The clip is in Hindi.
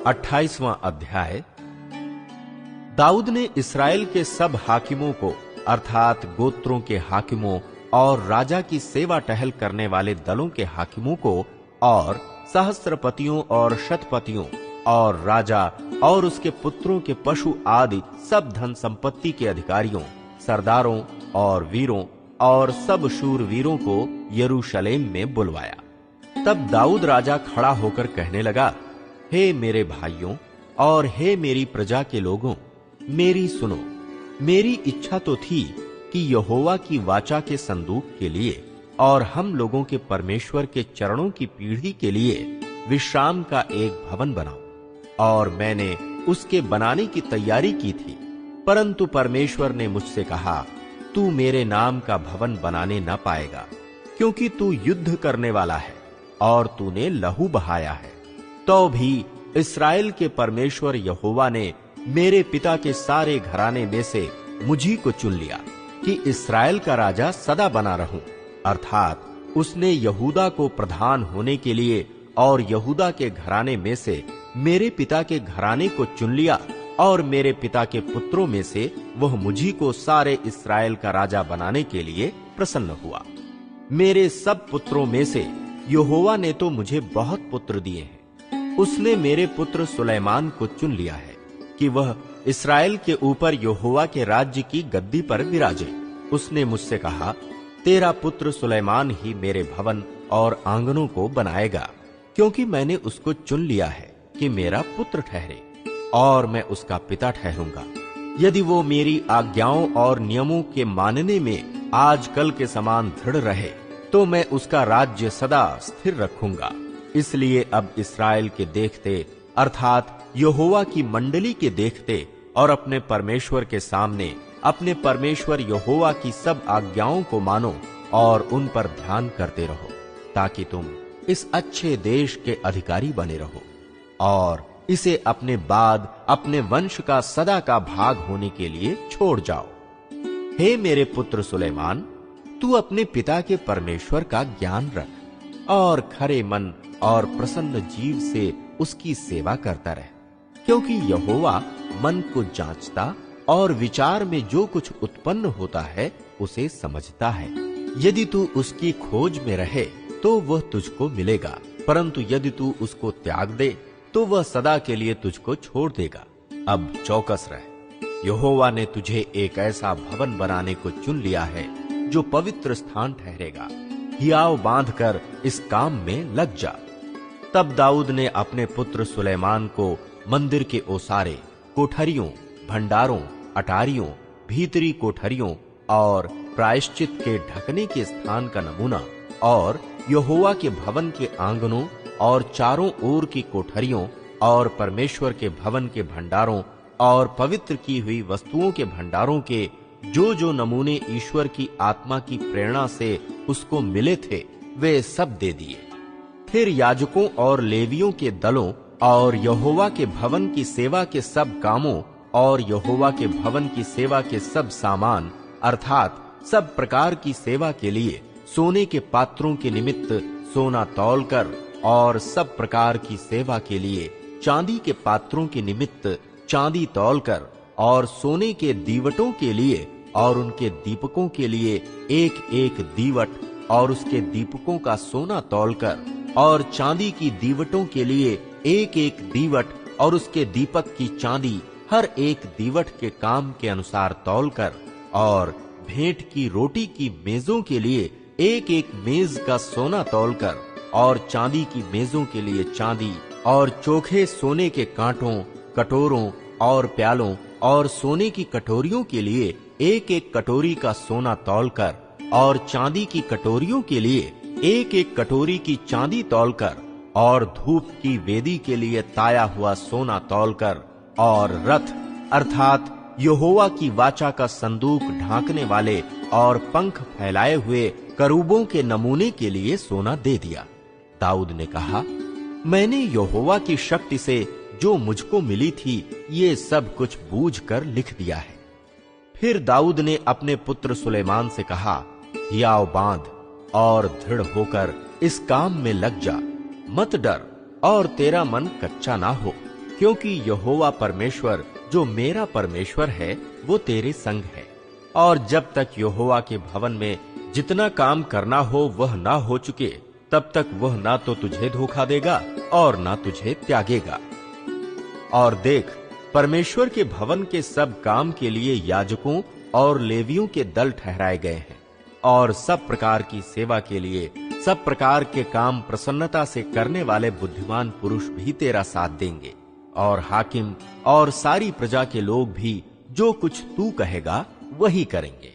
28वां अध्याय। दाऊद ने इस्राएल के सब हाकिमों को अर्थात गोत्रों के हाकिमों और राजा की सेवा टहल करने वाले दलों के हाकिमों को और सहस्त्रपतियों और शतपतियों और राजा और उसके पुत्रों के पशु आदि सब धन संपत्ति के अधिकारियों, सरदारों और वीरों और सब शूरवीरों को यरूशलेम में बुलवाया। तब दाऊद राजा खड़ा होकर कहने लगा, हे मेरे भाइयों और हे मेरी प्रजा के लोगों, मेरी सुनो। मेरी इच्छा तो थी कि यहोवा की वाचा के संदूक के लिए और हम लोगों के परमेश्वर के चरणों की पीढ़ी के लिए विश्राम का एक भवन बनाऊं, और मैंने उसके बनाने की तैयारी की थी। परंतु परमेश्वर ने मुझसे कहा, तू मेरे नाम का भवन बनाने न पाएगा, क्योंकि तू युद्ध करने वाला है और तूने लहू बहाया है। तो भी इस्राएल के परमेश्वर यहोवा ने मेरे पिता के सारे घराने में से मुझी को चुन लिया कि इस्राएल का राजा सदा बना रहूं। अर्थात उसने यहूदा को प्रधान होने के लिए और यहूदा के घराने में से मेरे पिता के घराने को चुन लिया, और मेरे पिता के पुत्रों में से वह मुझी को सारे इस्राएल का राजा बनाने के लिए प्रसन्न हुआ। मेरे सब पुत्रों में से यहोवा ने तो मुझे बहुत पुत्र दिए हैं। उसने मेरे पुत्र सुलैमान को चुन लिया है कि वह इस्राएल के ऊपर यहोवा के राज्य की गद्दी पर विराजे। उसने मुझसे कहा, तेरा पुत्र सुलैमान ही मेरे भवन और आंगनों को बनाएगा, क्योंकि मैंने उसको चुन लिया है कि मेरा पुत्र ठहरे और मैं उसका पिता ठहरूंगा। यदि वो मेरी आज्ञाओं और नियमों के मानने में आजकल के समान दृढ़ रहे, तो मैं उसका राज्य सदा स्थिर रखूंगा। इसलिए अब इस्राएल के देखते अर्थात यहोवा की मंडली के देखते और अपने परमेश्वर के सामने अपने परमेश्वर यहोवा की सब आज्ञाओं को मानो और उन पर ध्यान करते रहो, ताकि तुम इस अच्छे देश के अधिकारी बने रहो और इसे अपने बाद अपने वंश का सदा का भाग होने के लिए छोड़ जाओ। हे मेरे पुत्र सुलैमान, तू अपने पिता के परमेश्वर का ज्ञान रख और खरे मन और प्रसन्न जीव से उसकी सेवा करता रह, क्योंकि यहोवा मन को जांचता और विचार में जो कुछ उत्पन्न होता है उसे समझता है। यदि तू उसकी खोज में रहे तो वह तुझको मिलेगा, परंतु यदि तू उसको त्याग दे तो वह सदा के लिए तुझको छोड़ देगा। अब चौकस रह, यहोवा ने तुझे एक ऐसा भवन बनाने को चुन लिया है जो पवित्र स्थान ठहरेगा। हियाव बांधकर इस काम में लग जा। तब दाऊद ने अपने पुत्र सुलैमान को मंदिर के ओसारे, कोठरियों, भंडारों, अटारियों, भीतरी कोठरियों और प्रायश्चित के ढकने के स्थान का नमूना और यहोवा के भवन के आंगनों और चारों ओर की कोठरियों और परमेश्वर के भवन के भंडारों और पवित्र की हुई वस्तुओं के भंडारों के जो जो नमूने ईश्वर की आत्मा की प्रेरणा से उसको मिले थे, वे सब दे दिए। फिर याजकों और लेवियों के दलों और यहोवा के भवन की सेवा के सब कामों और यहोवा के भवन की सेवा के सब सामान अर्थात सब प्रकार की सेवा के लिए सोने के पात्रों के निमित्त सोना तौलकर और सब प्रकार की सेवा के लिए चांदी के पात्रों के निमित्त चांदी तौलकर और सोने के दीवटों के लिए और उनके दीपकों के लिए एक एक दीवट और उसके दीपकों का सोना तौलकर और चांदी की दीवटों के लिए एक एक दीवट और उसके दीपक की चांदी हर एक दीवट के काम के अनुसार तौलकर और भेंट की रोटी की मेजों के लिए एक एक मेज का सोना तौलकर और चांदी की मेजों के लिए चांदी और चोखे सोने के कांटों, कटोरों और प्यालों और सोने की कटोरियों के लिए एक एक कटोरी का सोना तौलकर और चांदी की कटोरियों के लिए एक एक कटोरी की चांदी तौलकर और धूप की वेदी के लिए ताया हुआ सोना तौलकर और रथ अर्थात यहोवा की वाचा का संदूक ढांकने वाले और पंख फैलाए हुए करूबों के नमूने के लिए सोना दे दिया। दाऊद ने कहा, मैंने यहोवा की शक्ति से जो मुझको मिली थी ये सब कुछ बूझकर लिख दिया है। फिर दाऊद ने अपने पुत्र सुलेमान से कहा, हियाव बांध और दृढ़ होकर इस काम में लग जा, मत डर और तेरा मन कच्चा ना हो, क्योंकि यहोवा परमेश्वर जो मेरा परमेश्वर है वो तेरे संग है। और जब तक यहोवा के भवन में जितना काम करना हो वह ना हो चुके, तब तक वह ना तो तुझे धोखा देगा और ना तुझे त्यागेगा। और देख, परमेश्वर के भवन के सब काम के लिए याजकों और लेवियों के दल ठहराए गए हैं, और सब प्रकार की सेवा के लिए सब प्रकार के काम प्रसन्नता से करने वाले बुद्धिमान पुरुष भी तेरा साथ देंगे। और हाकिम और सारी प्रजा के लोग भी जो कुछ तू कहेगा वही करेंगे।